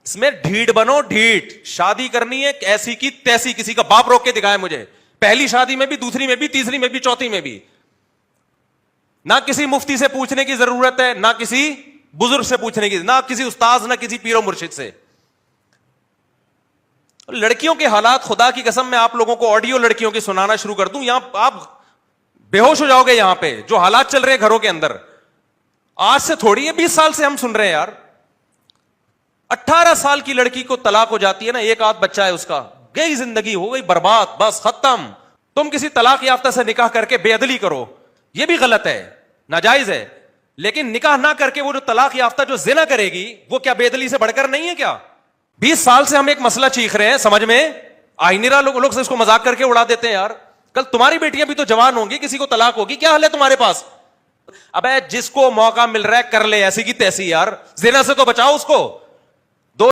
اس میں ڈھیٹ بنو, ڈھیٹ. شادی کرنی ہے ایسی کی تیسی, کسی کا باپ روک کے دکھائے مجھے, پہلی شادی میں بھی, دوسری میں بھی, تیسری میں بھی, چوتھی میں بھی. نہ کسی مفتی سے پوچھنے کی ضرورت ہے, نہ کسی بزرگ سے پوچھنے کی, نہ کسی استاذ, نہ کسی پیر و مرشد سے. لڑکیوں کے حالات, خدا کی قسم میں آپ لوگوں کو آڈیو لڑکیوں کی سنانا شروع کر دوں, یہاں آپ بے ہوش ہو جاؤ گے. یہاں پہ جو حالات چل رہے ہیں گھروں کے اندر, آج سے تھوڑی ہے, 20 سال سے ہم سن رہے ہیں یار. 18 سال کی لڑکی کو طلاق ہو جاتی ہے نا, ایک آدھ بچہ ہے اس کا, گئی زندگی, ہو گئی برباد, بس ختم. تم کسی طلاق یافتہ سے نکاح کر کے بے عدلی کرو, یہ بھی غلط ہے, ناجائز ہے. لیکن نکاح نہ کر کے وہ جو طلاق یافتہ جو زنا کرے گی, وہ کیا بے عدلی سے بڑھ کر نہیں ہے کیا؟ 20 سال سے ہم ایک مسئلہ چیخ رہے ہیں, سمجھ میں آ ہی نہیں رہا. لوگ سے اس کو مذاق کر کے اڑا دیتے ہیں. یار کل تمہاری بیٹیاں بھی تو جوان ہوں گی, کسی کو طلاق ہوگی, کیا حل ہے تمہارے پاس؟ ابے جس کو موقع مل رہا ہے کر لے ایسی کی تیسی. یار زنا سے تو بچاؤ اس کو.